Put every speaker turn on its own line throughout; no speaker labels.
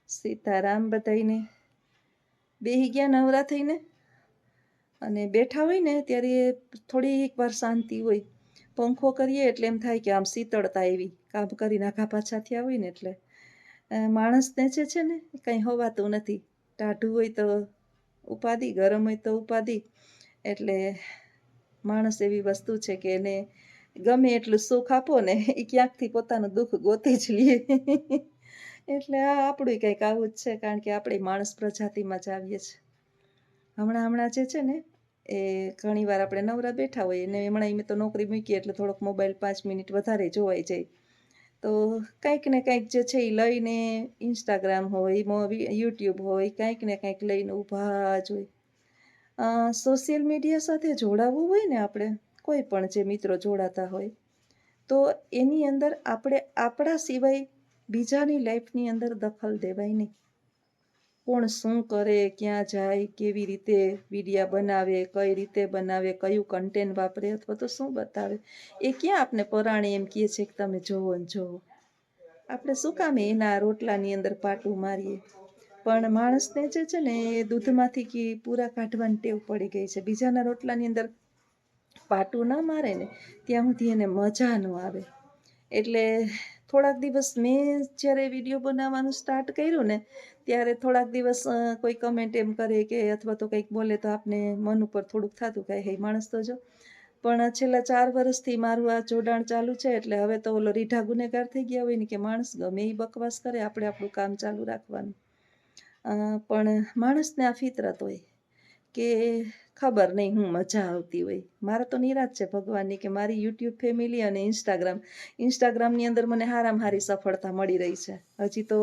સીતારામ બધાઈને બેહી ગયા નવરા થઈને અને બેઠા હોય ને ત્યારે થોડીક વાર શાંતિ હોય. પંખો કરીએ એટલે એમ થાય કે આમ શીતળતા એવી કામ કરીને આઘા પાછા થયા હોય ને એટલે માણસને જે છે ને કંઈ હોવાતું નથી. ટાઢું હોય તો ઉપાધિ, ગરમ હોય તો ઉપાધિ. એટલે માણસ એવી વસ્તુ છે કે એને ગમે એટલું સુખ આપો ને એ ક્યાંકથી પોતાનું દુઃખ ગોતી જ લે. એટલે આ આપણું કંઈક આવું જ છે, કારણ કે આપણે માણસ પ્રજાતિમાં જ આવીએ છીએ. હમણાં જે છે ને એ ઘણીવાર આપણે નવરા બેઠા હોઈએ ને હમણાં મેં તો નોકરી મૂકી એટલે થોડોક મોબાઈલ 5 મિનિટ વધારે જોવાઈ જાય. તો કંઈક ને કંઈક જે છે એ લઈને ઇન્સ્ટાગ્રામ હોય, યુટ્યુબ હોય, કંઈક ને કંઈક લઈને ઊભા જ હોય. સોશિયલ મીડિયા સાથે જોડાવવું હોય ને આપણે, કોઈ પણ જે મિત્રો જોડાતા હોય, તો એની અંદર આપણે આપણા સિવાય બીજાની લાઈફની અંદર દખલ દેવાય નહીં. કોણ શું કરે, ક્યાં જાય, કેવી રીતે વિડીયા બનાવે, કઈ રીતે બનાવે, કયું કન્ટેન્ટ વાપરે અથવા તો શું બતાવે, એ ક્યાં આપણે પરાણે એમ કહે છે કે તમે જોવો ને જોવો. આપણે શું કામે એના રોટલાની અંદર પાટું મારીએ. પણ માણસને જે છે ને એ દૂધમાંથી પૂરા કાઢવાની ટેવ પડી ગઈ છે. બીજાના રોટલાની અંદર પાટું ના મારે ને ત્યાં સુધી એને મજા ન આવે. એટલે થોડાક દિવસ મેં જ્યારે વિડીયો બનાવવાનું સ્ટાર્ટ કર્યું ને ત્યારે થોડાક દિવસ કોઈ કમેન્ટ એમ કરે કે અથવા તો કંઈક બોલે તો આપને મન ઉપર થોડુંક થતું કે હે માણસ તો જો. પણ છેલ્લા 4 વર્ષથી મારું આ જોડાણ ચાલુ છે એટલે હવે તો ઓલો રીઢા ગુનેગાર થઈ ગયા હોય ને કે માણસ ગમે એ બકવાસ કરે, આપણે આપણું કામ ચાલુ રાખવાનું. પણ માણસને આ ફિતરત હોય કે ખબર નહીં હું મજા આવતી હોય. મારે તો નિરાશ છે ભગવાનની કે મારી યુટ્યુબ ફેમિલી અને ઇન્સ્ટાગ્રામની અંદર મને હારામાં હારી સફળતા મળી રહી છે. હજી તો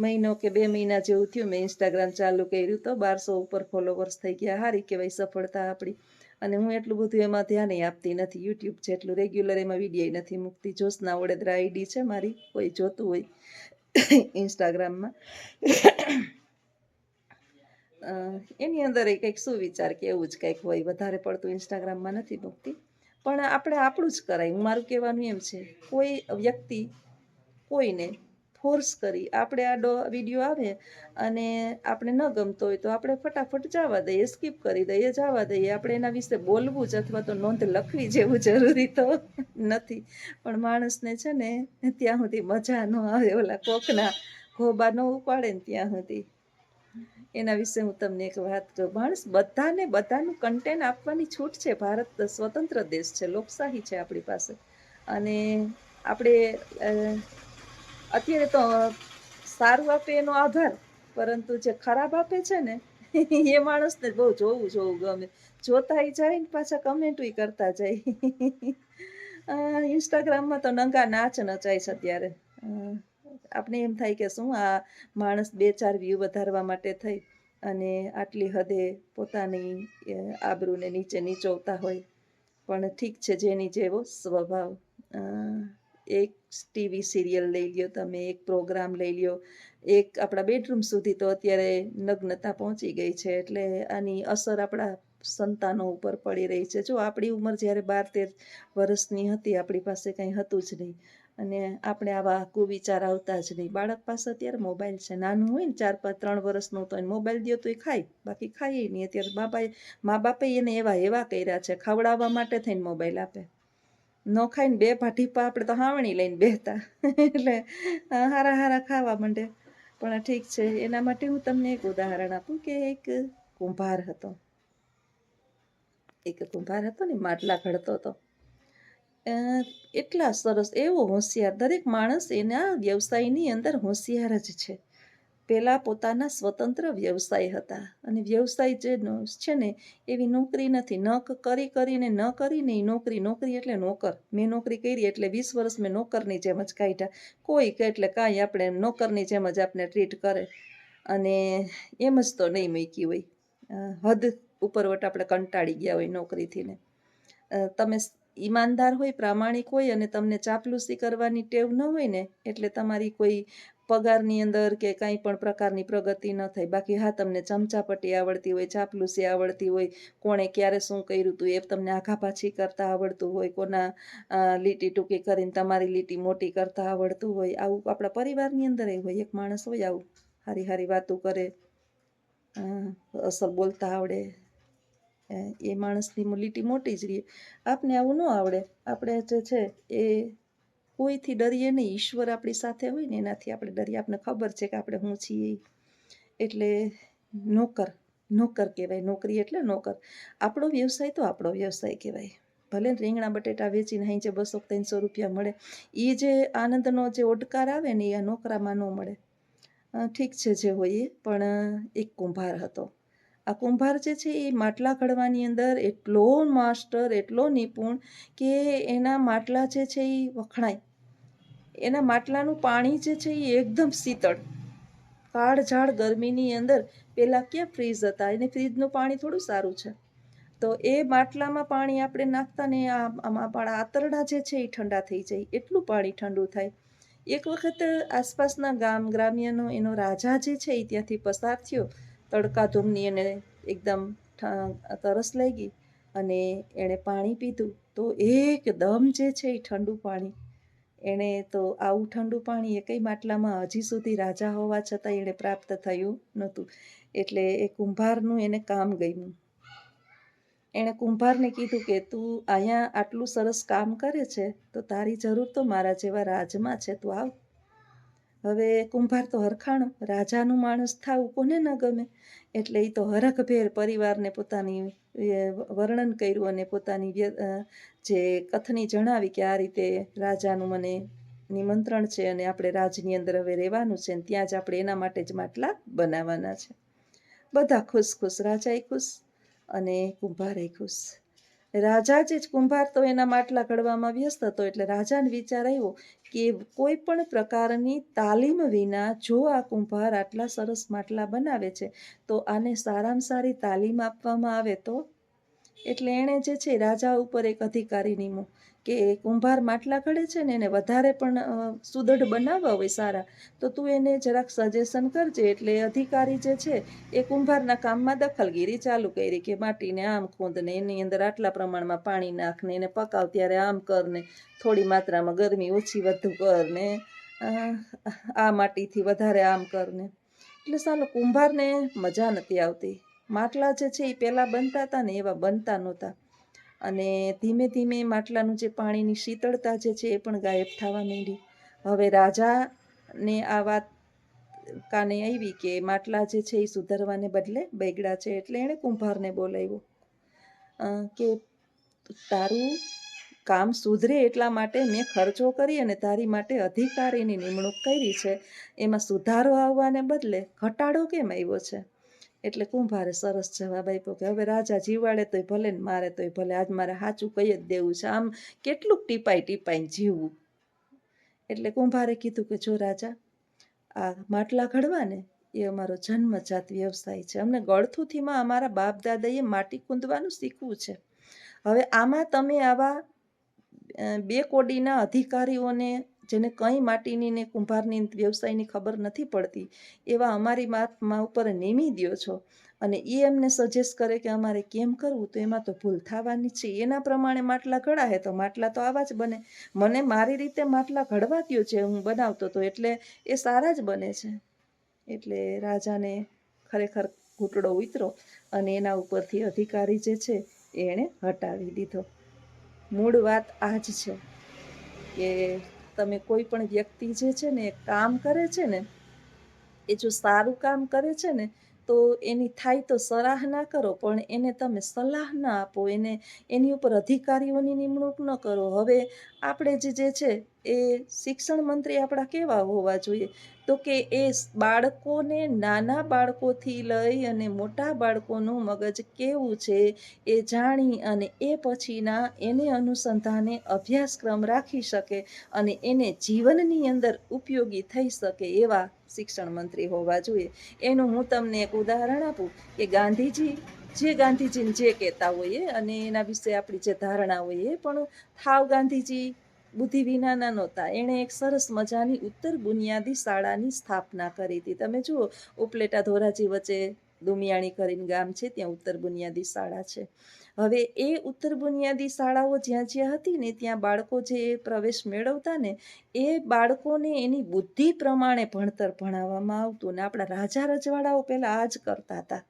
મહિનો કે 2 મહિના જેવું થયું મેં ઇન્સ્ટાગ્રામ ચાલુ કર્યું તો 1200 ઉપર ફોલોવર્સ થઈ ગયા. હારી કહેવાય સફળતા આપણી. અને હું એટલું બધું એમાં ધ્યાન આપતી નથી. યુટ્યુબ છે એટલું રેગ્યુલર એમાં વિડીયો નથી મૂકતી. જોશના વડોદરા આઈડી છે મારી, કોઈ જોતું હોય ઇન્સ્ટાગ્રામમાં. એની અંદર કંઈક સુવિચાર કે એવું જ કંઈક હોય. વધારે પડતું ઇન્સ્ટાગ્રામમાં નથી મૂકતી. પણ આપણે આપણું જ કરાય. મારું કહેવાનું એમ છે, કોઈ વ્યક્તિ કોઈને ફોર્સ કરી આપણે આ વિડીયો આવે અને આપણે ન ગમતો હોય તો આપણે ફટાફટ જવા દઈએ, સ્કીપ કરી દઈએ, જવા દઈએ. આપણે એના વિશે બોલવું જ અથવા તો નોંધ લખવી જેવું જરૂરી તો નથી. પણ માણસને છે ને ત્યાં સુધી મજા ન આવે, ઓલા કોકના ખોબા ન ઉપાડે ને ત્યાં સુધી. એના વિશે હું તમને એક વાત કહું. માણસ બધાનું કન્ટેન્ટ આપવાની છૂટ છે. ભારત સ્વતંત્ર દેશ છે, લોકશાહી છે આપણી પાસે. અને આપણે અત્યારે તો સારું આપે એનો આભાર, પરંતુ જે ખરાબ આપે છે ને એ માણસને બહુ જોવું ગમે. જોતા જાય ને પાછા કમેન્ટુય કરતા જાય. ઇન્સ્ટાગ્રામમાં તો નંગા નાચ નચાય છે અત્યારે. આપણે એમ થાય કે શું આ માણસ 2-4 વ્યૂ વધારવા માટે થઈ અને આટલી હદે પોતાની આબરૂને નીચે નીચોવતા હોય. પણ ઠીક છે, જેની જેવો સ્વભાવ. એક ટીવી સિરિયલ લઈ લ્યો તમે, એક પ્રોગ્રામ લઈ લ્યો, એક આપણા બેડરૂમ સુધી તો અત્યારે નગ્નતા પહોંચી ગઈ છે. એટલે આની અસર આપણા સંતાનો ઉપર પડી રહી છે. જો આપણી ઉંમર જ્યારે 12-13 વર્ષની હતી, આપણી પાસે કંઈ હતું જ નહીં અને આપણે આવા કુવિચાર આવતા જ નહીં. બાળક પાસે અત્યારે મોબાઈલ છે, નાનું હોય ને 4-3 વર્ષનું તો એને મોબાઈલ દો તો એ ખાય, બાકી ખાય નહીં. અત્યારે મા બાપે એને એવા કર્યા છે, ખવડાવવા માટે થઈને મોબાઈલ આપે. ન ખાઈને 2 ભાટીપા આપણે તો હાવણી લઈને બેહતા એટલે હારા ખાવા માંડે. પણ ઠીક છે, એના માટે હું તમને એક ઉદાહરણ આપું કે એક કુંભાર હતો ને માટલા ઘડતો હતો. એટલા સરસ, એવો હોશિયાર. દરેક માણસ એના વ્યવસાયની અંદર હોશિયાર જ છે. પહેલાં પોતાના સ્વતંત્ર વ્યવસાય હતા અને વ્યવસાય જે છે ને એવી નોકરી નથી. કરીને નોકરી એટલે નોકર. મેં નોકરી કરી એટલે 20 વર્ષ મેં નોકરની જેમ જ કાઢ્યા. કોઈ એટલે કાંઈ આપણે નોકરની જેમ જ આપણે ટ્રીટ કરે અને એમ જ તો નહીં મૂકી હોય. હદ ઉપરવટ આપણે કંટાળી ગયા હોય નોકરીથી ને. તમે ઈમાનદાર હોય, પ્રામાણિક હોય અને તમને ચાપલુસી કરવાની ટેવ ન હોય ને એટલે તમારી કોઈ પગારની અંદર કે કાંઈ પણ પ્રકારની પ્રગતિ ન થાય. બાકી હા, તમને ચમચાપટ્ટી આવડતી હોય, ચાપલુસી આવડતી હોય, કોણે ક્યારે શું કર્યું હતું એ તમને આઘા પાછી કરતા આવડતું હોય, કોના લીટી ટૂંકી કરીને તમારી લીટી મોટી કરતા આવડતું હોય, આવું આપણા પરિવારની અંદર હોય. એક માણસ હોય આવું હારી હારી વાતો કરે, અસલ બોલતા આવડે, એ માણસની લીટી મોટી જ રહે. આપને આવું ન આવડે. આપણે જે છે એ કોઈથી ડરીએ નહીં. ઈશ્વર આપણી સાથે હોય ને એનાથી આપણે ડરીએ. આપણને ખબર છે કે આપણે શું છીએ. એટલે નોકર કહેવાય. નોકરી એટલે નોકર. આપણો વ્યવસાય તો આપણો વ્યવસાય કહેવાય. ભલે રીંગણા બટેટા વેચીને અહીં જે 200-300 રૂપિયા મળે, એ જે આનંદનો જે ઓડકાર આવે ને એ નોકરામાં ન મળે. ઠીક છે જે હોય એ. પણ એક કુંભાર હતો. આ કુંભાર જે છે એ માટલા ઘડવાની અંદર એટલો માસ્ટર, એટલો નિપુણ કે એના માટલા જે છે એ વખણાય. એના માટલાનું પાણી જે છે એ એકદમ શીતળ. કાળઝાળ ગરમીની અંદર, પહેલાં ક્યાં ફ્રીજ હતા, એને ફ્રીજનું પાણી થોડું સારું છે. તો એ માટલામાં પાણી આપણે નાખતા ને આમાં પણ આતરડા જે છે એ ઠંડા થઈ જાય, એટલું પાણી ઠંડુ થાય. એક વખત આસપાસના ગ્રામ્યનો એનો રાજા જે છે એ ત્યાંથી પસાર થયો. તડકા ધૂમની એને એકદમ તરસ લાગી અને એણે પાણી પીધું. તો એકદમ જે છે એ ઠંડુ પાણી. એણે તો આવું ઠંડુ પાણી એકઈ માટલામાં હજી સુધી રાજા હોવા છતાં એણે પ્રાપ્ત થયું નહોતું. એટલે એ કુંભારનું એને કામ ગમ્યું. એણે કુંભારને કીધું કે તું અહીંયા આટલું સરસ કામ કરે છે તો તારી જરૂર તો મારા જેવા રાજમાં છે, તું આવ. હવે કુંભાર તો હરખાણો. રાજાનું માણસ થાવું કોને ન ગમે. એટલે એ તો હરખભેર પરિવારને પોતાની વર્ણન કર્યું અને પોતાની જે કથની જણાવી કે આ રીતે રાજાનું મને નિમંત્રણ છે અને આપણે રાજની અંદર હવે રહેવાનું છે, ને ત્યાં જ આપણે એના માટે જ માટલા બનાવવાના છે. બધા ખુશ. રાજાએ ખુશ અને કુંભારે ખુશ. રાજા જે કુંભાર તો એના માટલા ઘડવામાં વ્યસ્ત હતો. એટલે રાજાને વિચાર આવ્યો કે કોઈ પણ પ્રકારની તાલીમ વિના જો આ કુંભાર આટલા સરસ માટલા બનાવે છે તો આને સારામાં સારી તાલીમ આપવામાં આવે તો. એટલે એણે જે છે રાજા ઉપર એક અધિકારી નિમ્યો કે કુંભાર માટલા ઘડે છે ને એને વધારે પણ સુદૃઢ બનાવવા હોય સારા, તો તું એને જરાક સજેશન કરજે. એટલે અધિકારી જે છે એ કુંભારના કામમાં દખલગીરી ચાલુ કરી કે માટીને આમ ખૂંદને, એની અંદર આટલા પ્રમાણમાં પાણી નાખને, એને પકાવ ત્યારે આમ કરને, થોડી માત્રામાં ગરમી ઓછી વધુ કરને, આ માટીથી વધારે આમ કરને. એટલે સાલું કુંભારને મજા નથી આવતી. માટલા જે છે એ પહેલાં બનતા હતા ને એવા બનતા નહોતા. અને ધીમે ધીમે માટલાનું જે પાણીની શીતળતા જે છે એ પણ ગાયબ થવા માંડી. હવે રાજાને આ વાત કાને આવી કે માટલા જે છે એ સુધારવાને બદલે બગડ્યા છે. એટલે એણે કુંભારને બોલાવ્યો કે તારું કામ સુધરે એટલા માટે મેં ખર્ચો કરી અને તારી માટે અધિકારીની નિમણૂક કરી છે. એમાં સુધારો આવવાને બદલે ઘટાડો કેમ આવ્યો છે? એટલે કુંભારે સરસ જવાબ આપ્યો કે હવે રાજા જીવાડે તોય ભલે ને મારે તોય ભલે, આજ મારે સાચું કહી જ દેવું છે. આમ કેટલુંક ટીપાઈને જીવવું. એટલે કુંભારે કીધું કે જો રાજા, આ માટલા ઘડવા ને એ અમારો જન્મજાત વ્યવસાય છે. અમને ગળથુથીમાં અમારા બાપ દાદાએ માટી ખૂંદવાનું શીખવું છે. હવે આમાં તમે આવા બે કોડીના અધિકારીઓને, જેને કંઈ માટીની ને કુંભારની વ્યવસાયની ખબર નથી પડતી, એવા અમારી મા ઉપર નેમી દ્યો છો અને એ એમને સજેસ્ટ કરે કે અમારે કેમ કરવું, તો એમાં તો ભૂલ થવાની છે. એના પ્રમાણે માટલા ઘડાય તો માટલા તો આવા જ બને. મને મારી રીતે માટલા ઘડવા દ્યો છે, હું બનાવતો હતો એટલે એ સારા જ બને છે. એટલે રાજાને ખરેખર ઘૂંટડો ઉતરો અને એના ઉપરથી અધિકારી જે છે એણે હટાવી દીધો. મૂળ વાત આ જ છે કે તમે કોઈ પણ વ્યક્તિ જે છે ને કામ કરે છે ને, એ જો સારું કામ કરે છે ને તો એની થાય તો સરાહના કરો, પણ એને તમે સલાહ ના આપો, એની ઉપર અધિકારીઓની નિમણૂક ન કરો. હવે આપણે જે છે એ શિક્ષણ મંત્રી આપણા કેવા હોવા જોઈએ? તો કે એ બાળકોને, નાના બાળકોથી લઈ અને મોટા બાળકોનું મગજ કેવું છે એ જાણી અને એ પછીના એને અનુસંધાને અભ્યાસક્રમ રાખી શકે અને એને જીવનની અંદર ઉપયોગી થઈ શકે એવા શિક્ષણ મંત્રી હોવા જોઈએ. એનું હું તમને એક ઉદાહરણ આપું કે ગાંધીજીને જે કહેતા હોઈએ અને એના વિશે આપણી જે ધારણા હોય એ પણ થાવ ગાંધીજી બુદ્ધિ વિનાના નહોતા. એણે એક સરસ મજાની ઉત્તર બુનિયાદી શાળાની સ્થાપના કરી હતી. તમે જુઓ, ઉપલેટા ધોરાજી વચ્ચે દુમિયાણી કરીને ગામ છે, ત્યાં ઉત્તર બુનિયાદી શાળા છે. હવે એ ઉત્તર બુનિયાદી શાળાઓ જ્યાં જ્યાં હતી ને ત્યાં બાળકો જે પ્રવેશ મેળવતા ને એ બાળકોને એની બુદ્ધિ પ્રમાણે ભણતર ભણાવવામાં આવતું. ને આપણા રાજા રજવાડાઓ પહેલાં આ જ કરતા હતા.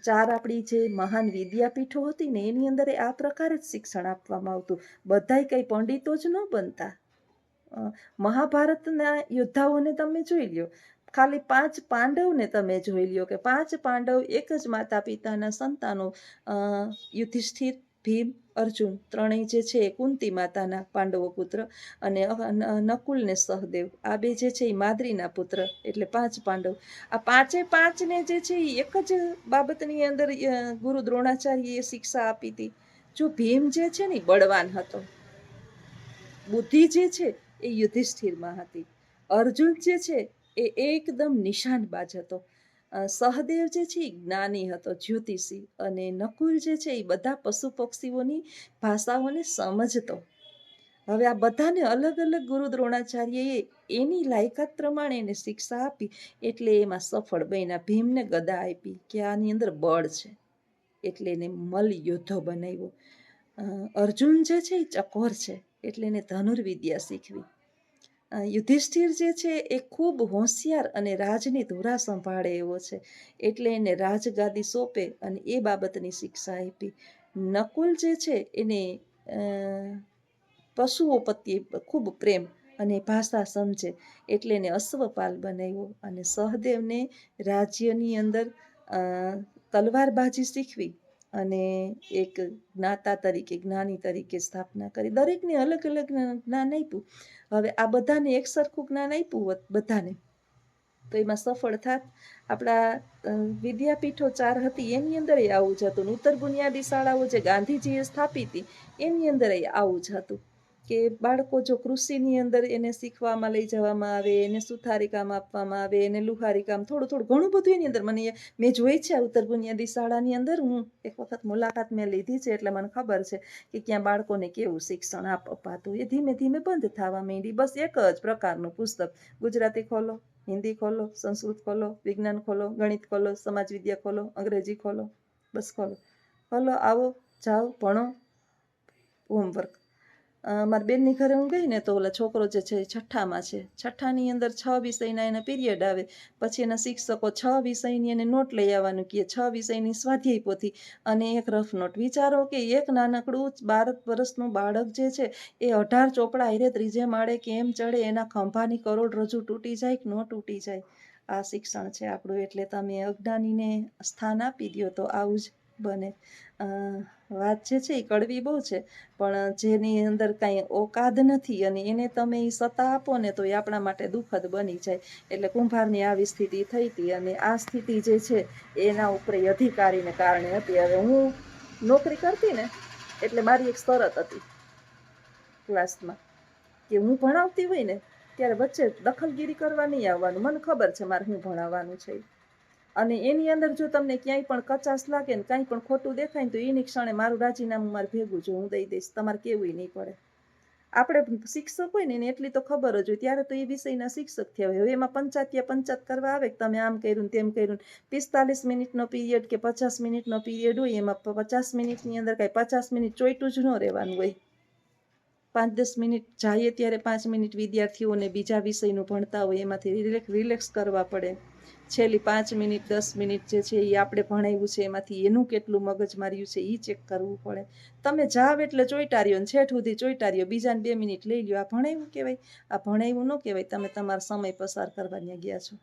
4 આપણી જે મહાન વિદ્યાપીઠો હતી ને એની અંદર આ પ્રકારે જ શિક્ષણ આપવામાં આવતું. બધાય કંઈ પંડિતો જ ન બનતા. મહાભારતના યોદ્ધાઓને તમે જોઈ લ્યો, ખાલી 5 પાંડવને તમે જોઈ લ્યો કે 5 પાંડવ એક જ માતા પિતાના સંતાનો. યુધિષ્ઠિર, ભીમ, અર્જુન ત્રણેય જે છે એ કુંતી માતાના પાંડવો પુત્ર, અને નકુલ ને સહદેવ આ બે જે છે એ માદ્રીના પુત્ર, એટલે 5 પાંડવ. આ 5ને જે છે એ એક જ બાબતની અંદર ગુરુ દ્રોણાચાર્યએ શિક્ષા આપી હતી. જો ભીમ જે છે ને બળવાન હતો, બુદ્ધિ જે છે એ યુધિષ્ઠિરમાં હતી. અર્જુન જે છે એ એકદમ નિશાનબાજ હતો. સહદેવ જે છે એ જ્ઞાની હતો, જ્યોતિષી. અને નકુલ જે છે એ બધા પશુ પક્ષીઓની ભાષાઓને સમજતો. હવે આ બધાને અલગ અલગ ગુરુ દ્રોણાચાર્યએ એની લાયકાત પ્રમાણે એને શિક્ષા આપી, એટલે એમાં સફળ બન્યા. ભીમને ગદા આપી કે આની અંદર બળ છે, એટલે એને મલ યોદ્ધો બનાવ્યો. અર્જુન જે છે એ ચકોર છે, એટલે એને ધનુર્વિદ્યા શીખવી. યુધિષ્ઠિર જે છે એ ખૂબ હોશિયાર અને રાજની ધુરા સંભાળે એવો છે, એટલે એને રાજગાદી સોંપે અને એ બાબતની શિક્ષા આપી. નકુલ જે છે એને પશુઓ પ્રત્યે ખૂબ પ્રેમ અને ભાષા સમજે, એટલે એને અશ્વપાલ બનાવ્યો. અને સહદેવને રાજ્યની અંદર તલવારબાજી શીખવી અને એક જ્ઞાતા તરીકે, જ્ઞાની તરીકે સ્થાપના કરી. દરેકને અલગ અલગ જ્ઞાન આપ્યું. હવે આ બધાને એક સરખું જ્ઞાન આપ્યું હોત બધાને તો એમાં સફળ થાત. આપણા વિદ્યાપીઠો 4 હતી એની અંદર આવું જ હતું. ઉત્તર બુનિયાદી શાળાઓ જે ગાંધીજીએ સ્થાપી હતી એની અંદર આવું જ હતું કે બાળકો જો કૃષિની અંદર એને શીખવામાં લઈ જવામાં આવે, એને સુથારી કામ આપવામાં આવે, એને લુહારી કામ, થોડું થોડું ઘણું બધું એની અંદર મેં જોઈ છે. ઉત્તર બુનિયાદી શાળાની અંદર હું એક વખત મુલાકાત મેં લીધી છે, એટલે મને ખબર છે કે ક્યાં બાળકોને કેવું શિક્ષણ અપાતું. એ ધીમે ધીમે બંધ થવા માંડી. બસ એક જ પ્રકારનું પુસ્તક, ગુજરાતી ખોલો, હિન્દી ખોલો, સંસ્કૃત ખોલો, વિજ્ઞાન ખોલો, ગણિત ખોલો, સમાજ વિદ્યા ખોલો, અંગ્રેજી ખોલો, બસ ખોલો. આવો જાઓ ભણો, હોમવર્ક. મારી બેનની ઘરે હું ગઈ ને તો ઓલા છોકરો જે છે એ 6ઠ્ઠામાં છે. 6ઠ્ઠાની અંદર 6 વિષયના એના પીરિયડ આવે. પછી એના શિક્ષકો 6 વિષયની એને નોટ લઈ આવવાનું કહે, 6 વિષયની સ્વાધ્યાય પોથી અને એક રફ નોટ. વિચારો કે એક નાનકડું 12 વર્ષનું બાળક જે છે એ 18 ચોપડા હારે 3જે માળે કેમ ચડે, એના ખંભાની કરોડરજ્જુ તૂટી જાય કે ન તૂટી જાય. આ શિક્ષણ છે આપણું. એટલે તમે અજ્ઞાનીને સ્થાન આપી દો તો આવું જ બને. વાત જે છે એ કડવી બહુ છે, પણ જેની અંદર કાંઈ ઓકાદ નથી અને એને તમે એ સત્તા આપો ને તો એ આપણા માટે દુઃખદ બની જાય. એટલે કુંભારની આવી સ્થિતિ થઈ હતી, અને આ સ્થિતિ જે છે એના ઉપર અધિકારીને કારણે હતી. હવે હું નોકરી કરતી ને એટલે મારી એક શરત હતી ક્લાસમાં કે હું ભણાવતી હોય ને ત્યારે વચ્ચે દખલગીરી કરવા નહીં આવવાનું. મને ખબર છે મારે હું ભણાવવાનું છે, અને એની અંદર જો તમને ક્યાંય પણ કચાશ લાગે ને કાંઈ પણ ખોટું દેખાય ને તો એની ક્ષણે મારું રાજીનામું મારે ભેગું જો હું દઈ દઈશ, તમારે કેવું નહીં પડે. આપણે શિક્ષક હોય ને એને એટલી તો ખબર જ હોય, ત્યારે તો એ વિષયના શિક્ષક થયા હોય. હવે એમાં પંચાયત કરવા આવે કે તમે આમ કર્યું તેમ કર્યું. 45 મિનિટનો પીરિયડ કે 50 મિનિટનો પીરિયડ હોય, એમાં 50 મિનિટની અંદર કાંઈ 50 મિનિટ ચોઈટું જ ન રહેવાનું હોય. 5-10 મિનિટ જઈએ ત્યારે 5 મિનિટ વિદ્યાર્થીઓને બીજા વિષયનું ભણતા હોય એમાંથી રિલેક્સ કરવા પડે. છેલ્લી 5 મિનિટ 10 મિનિટ જે છે એ આપણે ભણાવ્યું છે એમાંથી એનું કેટલું મગજ માર્યું છે એ ચેક કરવું પડે. તમે જાવ એટલે ચોઈટાર્યો ને છેઠ સુધી ચોઈટાર્યો, બીજાને 2 મિનિટ લઈ લ્યો. આ ભણાવ્યું કહેવાય? આ ભણાવ્યું ન કહેવાય. તમે તમારો સમય પસાર કરવા ત્યાં ગયા છો.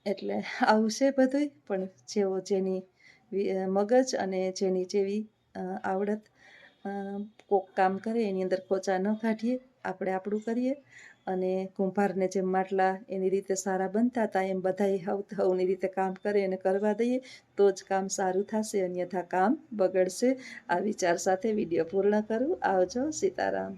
એટલે આવું છે બધું. પણ જેવો જેની મગજ અને જેની જેવી આવડત, કોક કામ કરે એની અંદર ખોચા ન કાઢીએ, આપણે આપણું કરીએ. અને કુંભારને જેમ માટલા એની રીતે સારા બનતા હતા એમ બધાએ હવની રીતે કામ કરે અને કરવા દઈએ તો જ કામ સારું થશે, અન્યથા કામ બગડશે. આ વિચાર સાથે વિડીયો પૂર્ણ કરું. આવજો. સીતારામ.